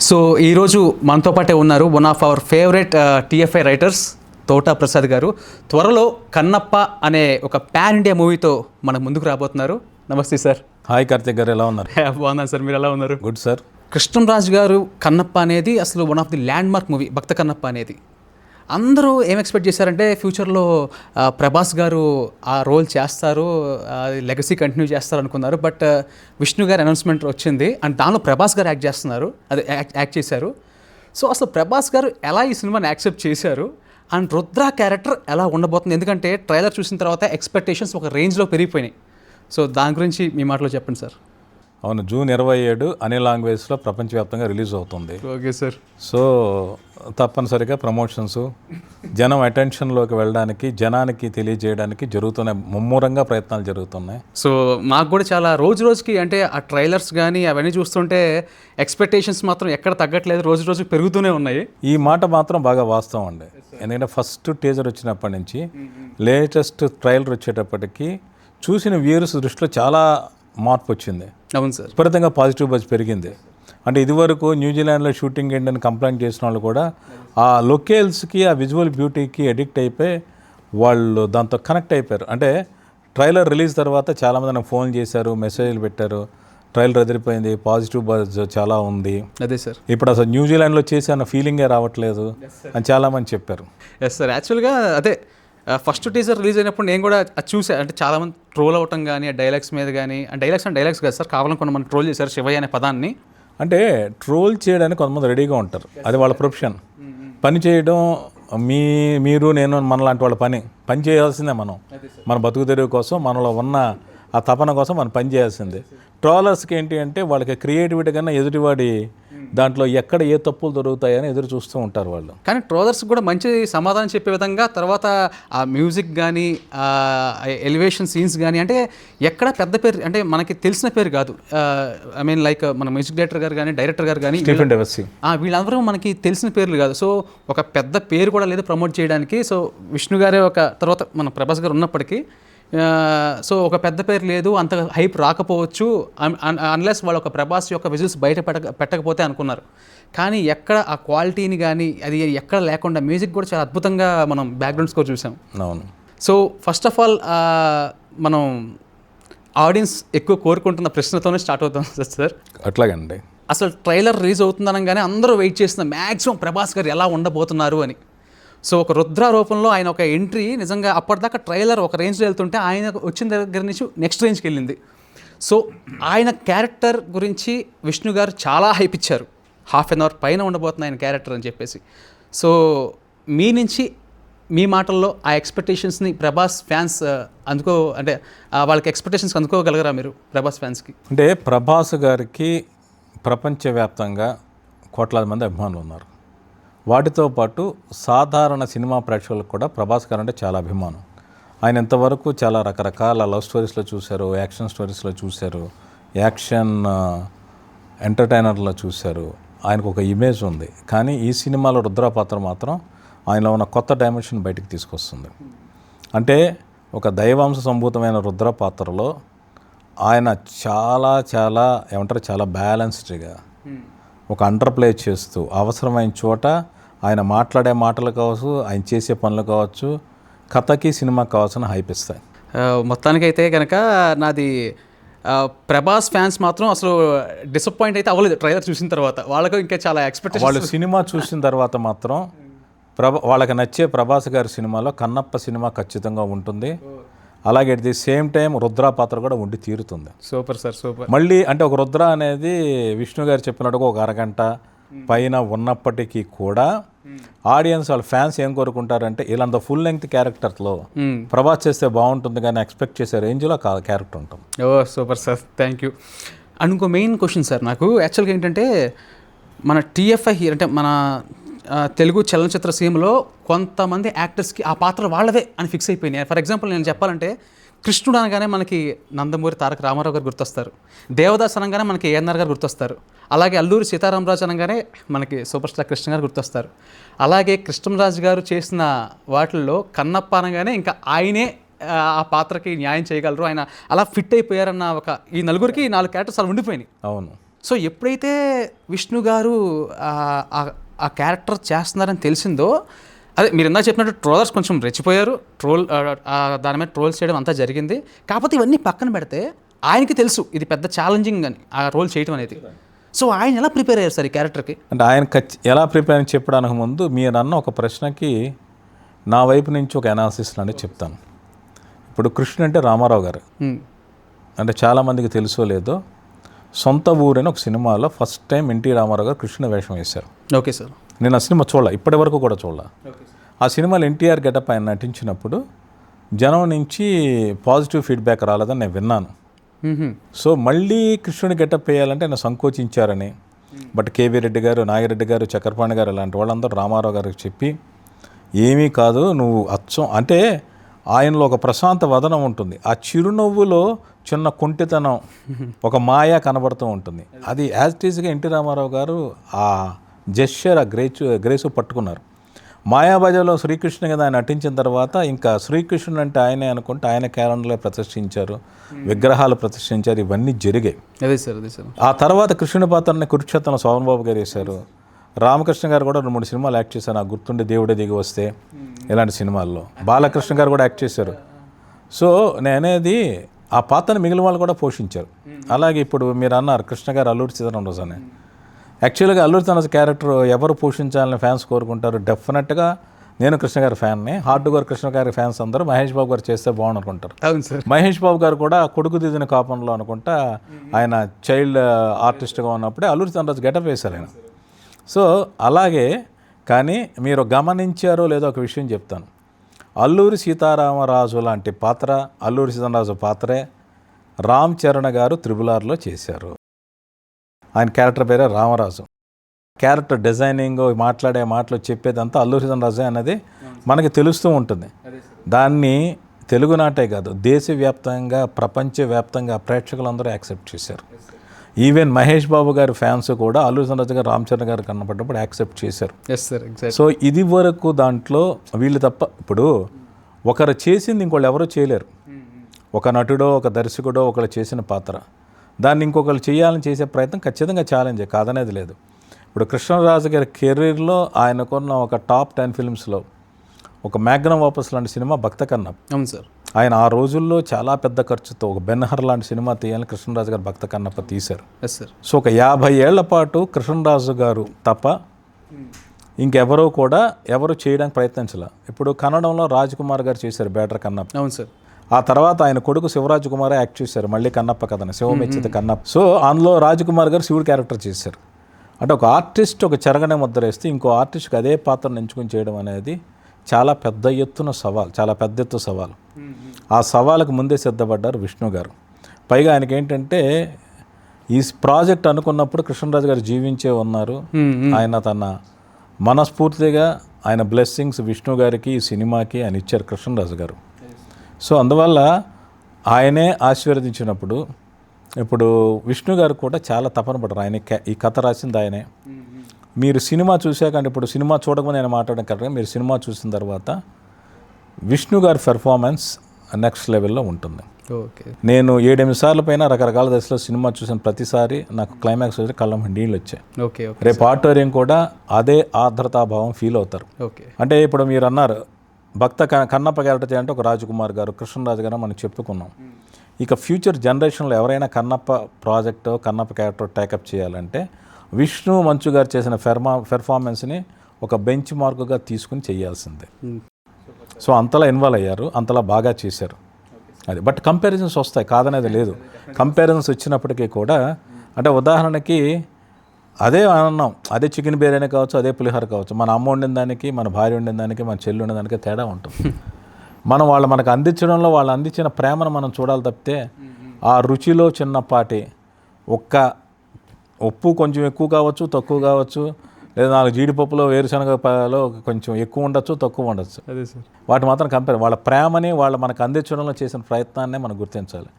So ఈరోజు మనతో పాటే ఉన్నారు one of our favourite TFI writers Thota Prasad garu. త్వరలో కన్నప్ప అనే ఒక పాన్ ఇండియా మూవీతో మన ముందుకు రాబోతున్నారు. నమస్తే సార్. హాయ్ కార్తిక్ గారు, ఎలా ఉన్నారు? బాగున్నాను సార్, మీరు ఎలా ఉన్నారు? Good sir. కృష్ణంరాజు గారు కన్నప్ప అనేది అసలు one of the landmark movie. Bhakta Kannappa అనేది అందరూ ఏం ఎక్స్పెక్ట్ చేశారంటే ఫ్యూచర్లో ప్రభాస్ గారు ఆ రోల్ చేస్తారు, లెగసీ కంటిన్యూ చేస్తారు అనుకున్నారు. బట్ విష్ణు గారి అనౌన్స్మెంట్ వచ్చింది అండ్ దానిలో ప్రభాస్ గారు యాక్ట్ చేస్తున్నారు, అదే యాక్ట్ చేశారు. సో అసలు ప్రభాస్ గారు ఎలా ఈ సినిమాని యాక్సెప్ట్ చేశారు అండ్ రుద్ర క్యారెక్టర్ ఎలా ఉండబోతుంది? ఎందుకంటే ట్రైలర్ చూసిన తర్వాత ఎక్స్పెక్టేషన్స్ ఒక రేంజ్లో పెరిగిపోయినాయి. సో దాని గురించి మీ మాటలో చెప్పండి సార్. అవును, జూన్ 27 అన్ని లాంగ్వేజ్లో ప్రపంచవ్యాప్తంగా రిలీజ్ అవుతుంది. Okay sir. సో తప్పనిసరిగా ప్రమోషన్స్, జనం అటెన్షన్లోకి వెళ్ళడానికి, జనానికి తెలియజేయడానికి జరుగుతున్నాయి, ముమ్మూరంగా ప్రయత్నాలు జరుగుతున్నాయి. సో మాకు కూడా చాలా రోజుకి అంటే ఆ ట్రైలర్స్ కానీ అవన్నీ చూస్తుంటే ఎక్స్పెక్టేషన్స్ మాత్రం ఎక్కడ తగ్గట్లేదు, రోజుకి పెరుగుతూనే ఉన్నాయి. ఈ మాట మాత్రం బాగా వాస్తవం అండి. ఎందుకంటే ఫస్ట్ టీజర్ వచ్చినప్పటి నుంచి లేటెస్ట్ ట్రైలర్ వచ్చేటప్పటికి చూసిన వ్యూయర్స్ దృష్టిలో చాలా మార్పు వచ్చింది. అవును సార్. విపరీతంగా పాజిటివ్ బజ్ పెరిగింది. అంటే ఇదివరకు న్యూజిలాండ్లో షూటింగ్ ఏంటని కంప్లైంట్ చేసిన వాళ్ళు కూడా ఆ లొకేల్స్కి, ఆ విజువల్ బ్యూటీకి అడిక్ట్ అయిపోయి వాళ్ళు దాంతో కనెక్ట్ అయిపోయారు. అంటే ట్రైలర్ రిలీజ్ తర్వాత చాలామంది నాకు ఫోన్ చేశారు, మెసేజ్లు పెట్టారు, ట్రైలర్ ఎదిరిపోయింది, పాజిటివ్ బజ్ చాలా ఉంది. అదే సార్. ఇప్పుడు అసలు న్యూజిలాండ్లో చేసి అన్న ఫీలింగే రావట్లేదు అని చాలామంది చెప్పారు. Yes sir. యాక్చువల్గా అదే ఫస్ట్ టీజర్ రిలీజ్ అయినప్పుడు నేను కూడా అది చూసా. అంటే చాలామంది ట్రోల్ అవటం కానీ ఆ డైలాగ్స్ మీద కానీ, ఆ డైలాగ్స్ కాదు సార్, కావాలని కొంతమంది ట్రోల్ చేశారు శివయ్య అనే పదాన్ని. అంటే ట్రోల్ చేయడానికి కొంతమంది రెడీగా ఉంటారు, అది వాళ్ళ ప్రొఫెషన్. పని చేయడం మీరు నేను మనలాంటి వాళ్ళ పని చేయాల్సిందే. మన బతుకు తెరువు కోసం, మనలో ఉన్న ఆ తపన కోసం మనం పని చేయాల్సిందే. ట్రోలర్స్కి ఏంటి అంటే వాళ్ళకి క్రియేటివిటీ కన్నా ఎదుటివాడి దాంట్లో ఎక్కడ ఏ తప్పులు దొరుకుతాయని ఎదురు చూస్తూ ఉంటారు వాళ్ళు. కానీ ట్రోలర్స్ కూడా మంచి సమాధానం చెప్పే విధంగా తర్వాత ఆ మ్యూజిక్ కానీ, ఎలివేషన్ సీన్స్ కానీ, అంటే ఎక్కడ పెద్ద పేరు అంటే మనకి తెలిసిన పేరు కాదు. ఐ మీన్ లైక్ మన మ్యూజిక్ డైరెక్టర్ గారు కానీ, డైరెక్టర్ గారు కానీ, వీళ్ళందరూ మనకి తెలిసిన పేర్లు కాదు. సో ఒక పెద్ద పేరు కూడా లేదు ప్రమోట్ చేయడానికి. సో విష్ణు గారే ఒక తర్వాత మన ప్రభాస్ గారు ఉన్నప్పటికీ సో ఒక పెద్ద పేరు లేదు, అంత హైప్ రాకపోవచ్చు అన్లెస్ వాళ్ళు ఒక ప్రభాస్ యొక్క విజువల్స్ బయట పెట్టకపోతే అనుకున్నారు. కానీ ఎక్కడ ఆ క్వాలిటీని కానీ అది ఎక్కడ లేకుండా మ్యూజిక్ కూడా చాలా అద్భుతంగా మనం బ్యాక్గ్రౌండ్ స్కోర్ చూసాం. అవును. సో ఫస్ట్ ఆఫ్ ఆల్ మనం ఆడియన్స్ ఎక్కువ కోరుకుంటున్న ప్రశ్నతోనే స్టార్ట్ అవుతాం సార్. అట్లాగండి. అసలు ట్రైలర్ రిలీజ్ అవుతుందనగానే అందరూ వెయిట్ చేస్తున్న మ్యాక్సిమం ప్రభాస్ గారు ఎలా ఉండబోతున్నారు అని. సో ఒక రుద్ర రూపంలో ఆయన ఒక ఎంట్రీ నిజంగా అప్పటిదాకా ట్రైలర్ ఒక రేంజ్లో వెళ్తుంటే ఆయన వచ్చిన దగ్గర నుంచి నెక్స్ట్ రేంజ్కి వెళ్ళింది. సో ఆయన క్యారెక్టర్ గురించి విష్ణు గారు చాలా హైప్ ఇచ్చారు, 1/2 అవర్ పైన ఉండబోతుంది ఆయన క్యారెక్టర్ అని చెప్పేసి. సో మీ నుంచి మీ మాటల్లో ఆ ఎక్స్పెక్టేషన్స్ని ప్రభాస్ ఫ్యాన్స్ అంటే వాళ్ళకి ఎక్స్పెక్టేషన్స్ అందుకోగలగరా మీరు ప్రభాస్ ఫ్యాన్స్కి? అంటే ప్రభాస్ గారికి ప్రపంచవ్యాప్తంగా కోట్లాది మంది అభిమానులు ఉన్నారు. వాటితో పాటు సాధారణ సినిమా ప్రేక్షకులకు కూడా ప్రభాస్ గారు అంటే చాలా అభిమానం. ఆయన ఇంతవరకు చాలా రకరకాల లవ్ స్టోరీస్లో చూశారు, యాక్షన్ స్టోరీస్లో చూశారు, యాక్షన్ ఎంటర్టైనర్లో చూశారు. ఆయనకు ఒక ఇమేజ్ ఉంది. కానీ ఈ సినిమాలో రుద్ర పాత్ర మాత్రం ఆయనలో ఉన్న కొత్త డైమెన్షన్ బయటికి తీసుకొస్తుంది. అంటే ఒక దైవాంశ సంభూతమైన రుద్ర పాత్రలో ఆయన చాలా బ్యాలెన్స్డ్గా ఒక అండర్ప్లే చేస్తూ అవసరమైన చోట ఆయన మాట్లాడే మాటలు కావచ్చు, ఆయన చేసే పనులు కావచ్చు, కథకి సినిమా కావాల్సిన హైప్ ఇస్తాయి. మొత్తానికైతే కనుక నాది ప్రభాస్ ఫ్యాన్స్ మాత్రం అసలు డిసప్పాయింట్ అయితే అవ్వలేదు ట్రైలర్ చూసిన తర్వాత. వాళ్ళకు ఇంకా చాలా ఎక్స్పెక్టేషన్. వాళ్ళు సినిమా చూసిన తర్వాత మాత్రం వాళ్ళకి నచ్చే ప్రభాస్ గారి సినిమాలో కన్నప్ప సినిమా ఖచ్చితంగా ఉంటుంది. అలాగే at the same time Rudra పాత్ర కూడా ఉండి తీరుతుంది. Super sir, super. మళ్ళీ అంటే ఒక రుద్ర అనేది విష్ణు గారు చెప్పినట్టుగా ఒక అరగంట పైన ఉన్నప్పటికీ కూడా ఆడియన్స్ వాళ్ళ ఫ్యాన్స్ ఏం కోరుకుంటారంటే ఇలాంటి ఫుల్ లెంగ్త్ క్యారెక్టర్లో ప్రభాస్ చేస్తే బాగుంటుంది కానీ ఎక్స్పెక్ట్ చేసే రేంజ్లో క్యారెక్టర్ ఉంటుంది. Oh super sir, thank you. And ఇంకో మెయిన్ క్వశ్చన్ సార్ నాకు యాక్చువల్గా ఏంటంటే మన టీఎఫ్ఐ అంటే మన తెలుగు చలనచిత్ర సీమలో కొంతమంది యాక్టర్స్కి ఆ పాత్ర వాళ్ళవే అని ఫిక్స్ అయిపోయినాయి. ఫర్ ఎగ్జాంపుల్ నేను చెప్పాలంటే కృష్ణుడు అనగానే మనకి నందమూరి తారక రామారావు గారు గుర్తొస్తారు, దేవదాస్ అనగానే మనకి ఏఎన్ఆర్ గారు గుర్తొస్తారు, అలాగే అల్లూరి సీతారామరాజు అనగానే మనకి సూపర్ స్టార్ కృష్ణ గారు గుర్తొస్తారు. అలాగే కృష్ణరాజు గారు చేసిన వాటిల్లో కన్నప్ప అనగానే ఇంకా ఆయనే ఆ పాత్రకి న్యాయం చేయగలరు, ఆయన అలా ఫిట్ అయిపోయారన్న ఒక ఈ నలుగురికి 4 క్యారెక్టర్స్ అలా ఉండిపోయినాయి. అవును. సో ఎప్పుడైతే విష్ణు గారు ఆ క్యారెక్టర్ చేస్తున్నారని తెలిసిందో, అదే మీరు ఇందాక చెప్పినట్టు ట్రోలర్స్ కొంచెం రెచ్చిపోయారు, దాని మీద ట్రోల్స్ చేయడం అంతా జరిగింది. కాకపోతే ఇవన్నీ పక్కన పెడితే ఆయనకి తెలుసు ఇది పెద్ద ఛాలెంజింగ్ అని ఆ రోల్ చేయడం అనేది. సో ఆయన ఎలా ప్రిపేర్ అయ్యారు సార్ ఈ క్యారెక్టర్కి? అంటే ఆయన ఎలా ప్రిపేర్ అని చెప్పడానికి ముందు మీరు అన్న ఒక ప్రశ్నకి నా వైపు నుంచి ఒక అనాలిసిస్ అనేది చెప్తాను. ఇప్పుడు కృష్ణుడు అంటే రామారావు గారు, అంటే చాలామందికి తెలుసో లేదో, సొంత ఊరైన ఒక సినిమాలో ఫస్ట్ టైం ఎన్టీ రామారావు గారు కృష్ణ వేషం వేశారు. Okay sir. నేను ఆ సినిమా చూడాల, ఇప్పటి వరకు కూడా చూడాల. ఆ సినిమాలో ఎన్టీఆర్ గెటప్ ఆయన నటించినప్పుడు జనం నుంచి పాజిటివ్ ఫీడ్బ్యాక్ రాలేదని నేను విన్నాను. సో మళ్ళీ కృష్ణుని గెటప్ వేయాలంటే ఆయన సంకోచించారని, బట్ కేవీ రెడ్డి గారు, నాగిరెడ్డి గారు, చక్రపాణి గారు ఇలాంటి వాళ్ళందరూ రామారావు గారికి చెప్పి ఏమీ కాదు నువ్వు అచ్చం అంటే ఆయనలో ఒక ప్రశాంత వదనం ఉంటుంది, ఆ చిరునవ్వులో చిన్న కుంటితనం, ఒక మాయ కనబడుతూ ఉంటుంది. అది యాజ్ ఇట్ ఈజ్గా ఎన్టీ రామారావు గారు ఆ జెస్చర్, ఆ గ్రేసు పట్టుకున్నారు. మాయాబజార్లో శ్రీకృష్ణ కదా ఆయన నటించిన తర్వాత ఇంకా శ్రీకృష్ణుడు అంటే ఆయనే అనుకుంటే ఆయన క్యాలెండర్లో ప్రతిష్ఠించారు, విగ్రహాలు ప్రతిష్ఠించారు, ఇవన్నీ జరిగాయి. అదే సార్, అదే సార్. ఆ తర్వాత కృష్ణుని పాత్రని కురుక్షేత్రంలో శోభన్ బాబు గారు వేశారు. రామకృష్ణ గారు కూడా 2-3 సినిమాలు యాక్ట్ చేశారు, నాకు గుర్తుండే దేవుడే దిగి వస్తే, ఇలాంటి సినిమాల్లో బాలకృష్ణ గారు కూడా యాక్ట్ చేశారు. సో నేను అనేది ఆ పాత్రని మిగిలిన వాళ్ళు కూడా పోషించారు. అలాగే ఇప్పుడు మీరు అన్నారు కృష్ణ గారు అల్లూరి సీతారామరాజు అని. యాక్చువల్గా అల్లూరి సీతారామరాజు క్యారెక్టర్ ఎవరు పోషించాలని ఫ్యాన్స్ కోరుకుంటారు. డెఫినెట్గా నేను కృష్ణ గారి ఫ్యాన్ని, హార్డ్ కోర్ కృష్ణ గారి ఫ్యాన్స్ అందరూ మహేష్ బాబు గారు చేస్తే బాగుంది అనుకుంటారు. అవును సార్. మహేష్ బాబు గారు కూడా కొడుకు దిద్దిన కాపంలో అనుకుంటా ఆయన చైల్డ్ ఆర్టిస్ట్గా ఉన్నప్పుడే అల్లూరి సీతారామరాజు గెటప్ వేశారు ఆయన. సో అలాగే, కానీ మీరు గమనించారో లేదో ఒక విషయం చెప్తాను. అల్లూరి సీతారామరాజు లాంటి పాత్ర, అల్లూరి సీతారామరాజు పాత్రే రామ్ చరణ్ గారు త్రిబుల్-ఆర్లో చేశారు. ఆయన క్యారెక్టర్ పేరే రామరాజు. క్యారెక్టర్ డిజైనింగ్, మాట్లాడే మాటలు, చెప్పేదంతా అల్లూరి సీతారామరాజు అనేది మనకి తెలుస్తూ ఉంటుంది. దాన్ని తెలుగునాటే కాదు దేశవ్యాప్తంగా, ప్రపంచవ్యాప్తంగా ప్రేక్షకులందరూ యాక్సెప్ట్ చేశారు. ఈవెన్ మహేష్ బాబు గారి ఫ్యాన్స్ కూడా అల్లూరి సీతారామరాజు గారు రామ్ చరణ్ గారు కనపడ్డప్పుడు యాక్సెప్ట్ చేశారు. సో ఇది వరకు దాంట్లో వీళ్ళు తప్ప, ఇప్పుడు ఒకరు చేసింది ఇంకోళ్ళు ఎవరో చేయలేరు. ఒక నటుడో, ఒక దర్శకుడో ఒకరు చేసిన పాత్ర దాన్ని ఇంకొకరు చేయాలని చేసే ప్రయత్నం ఖచ్చితంగా ఛాలెంజే, కాదనేది లేదు. ఇప్పుడు కృష్ణరాజు గారి కెరీర్లో ఆయనకున్న ఒక టాప్ 10 ఫిల్మ్స్లో ఒక మ్యాగ్నమ్ వాపస్ లాంటి సినిమా భక్త కన్నప్ప. అవును సార్. ఆయన ఆ రోజుల్లో చాలా పెద్ద ఖర్చుతో ఒక బెన్హర్ లాంటి సినిమా తీయాలని కృష్ణరాజు గారు భక్త కన్నప్ప తీశారు. సో ఒక 50 ఏళ్ల పాటు కృష్ణరాజు గారు తప్ప ఇంకెవరో కూడా ఎవరు చేయడానికి ప్రయత్నించాల. ఇప్పుడు కన్నడంలో రాజ్ కుమార్ గారు చేశారు బేటర్ కన్నప్ప. అవును సార్. ఆ తర్వాత ఆయన కొడుకు శివరాజ్ కుమార్ యాక్ట్ చేశారు మళ్ళీ కన్నప్ప కథని, శివమెచ్చిత కన్నప్ప. సో అందులో రాజ్ కుమార్ గారు శివుడు క్యారెక్టర్ చేశారు. అంటే ఒక ఆర్టిస్ట్ ఒక చెరగనే ముద్ర వేస్తే ఇంకో ఆర్టిస్ట్కి అదే పాత్రను ఎంచుకుని చేయడం అనేది చాలా పెద్ద ఎత్తున సవాల్, చాలా పెద్ద ఎత్తు సవాల్. ఆ సవాలుకు ముందే సిద్ధపడ్డారు విష్ణు గారు. పైగా ఆయనకి ఏంటంటే ఈ ప్రాజెక్ట్ అనుకున్నప్పుడు కృష్ణరాజు గారు జీవించే ఉన్నారు. ఆయన తన మనస్ఫూర్తిగా ఆయన బ్లెస్సింగ్స్ విష్ణు గారికి, ఈ సినిమాకి ఆయన ఇచ్చారు కృష్ణరాజు గారు. సో అందువల్ల ఆయనే ఆశీర్వదించినప్పుడు ఇప్పుడు విష్ణు గారు కూడా చాలా తపన పడరు. ఆయన ఈ కథ రాసింది ఆయనే. మీరు సినిమా చూశాక, అంటే ఇప్పుడు సినిమా చూడకముందు నేను మాట్లాడడం కరెక్ట్గా, మీరు సినిమా చూసిన తర్వాత విష్ణు గారి పెర్ఫార్మెన్స్ నెక్స్ట్ లెవెల్లో ఉంటుంది. ఓకే. నేను 7-8 సార్లు పైన రకరకాల దశలో సినిమా చూసిన ప్రతిసారి నాకు క్లైమాక్స్ వచ్చి కళ్ళ నీళ్ళు వచ్చాయి. ఓకే. రేపు ఆడిటోరియం కూడా అదే ఆర్ద్రతాభావం ఫీల్ అవుతారు. ఓకే. అంటే ఇప్పుడు మీరు అన్నారు భక్త కన్నప్ప క్యారెక్టర్ చేయాలంటే ఒక రాజకుమార్ గారు, కృష్ణరాజు గారు మనం చెప్పుకున్నాం. ఇక ఫ్యూచర్ జనరేషన్లో ఎవరైనా Kannappa project, Kannappa character take up చేయాలంటే విష్ణు మంచు గారు చేసిన పెర్ఫార్మెన్స్ని ఒక బెంచ్ మార్కుగా తీసుకుని చేయాల్సిందే. సో అంతలా ఇన్వాల్వ్ అయ్యారు, అంతలా బాగా చేశారు. అది బట్ కంపారిజన్స్ వస్తాయి, కాదనేది లేదు. కంపారిజన్స్ వచ్చినప్పటికీ కూడా, అంటే ఉదాహరణకి అదే అన్నం, అదే చికెన్ బిర్యానీ కావచ్చు, అదే పులిహోర కావచ్చు, మన అమ్మ వండిన దానికి, మన భార్య వండిన దానికి, మన చెల్లి వండిన దానికి తేడా ఉంటుంది. మనం మనకు అందించడంలో వాళ్ళు అందించిన ప్రేమను మనం చూడాలి తప్పితే ఆ రుచిలో చిన్నపాటి ఒక్క ఉప్పు కొంచెం ఎక్కువ కావచ్చు, తక్కువ కావచ్చు, లేదా 4 జీడిపప్పులో వేరుశనగలో కొంచెం ఎక్కువ ఉండొచ్చు, తక్కువ ఉండొచ్చు. అదే సార్. వాటి మాత్రం కంపేర్, వాళ్ళ ప్రేమని వాళ్ళు మనకు అందించడంలో చేసిన ప్రయత్నాన్నే మనం గుర్తించాలి.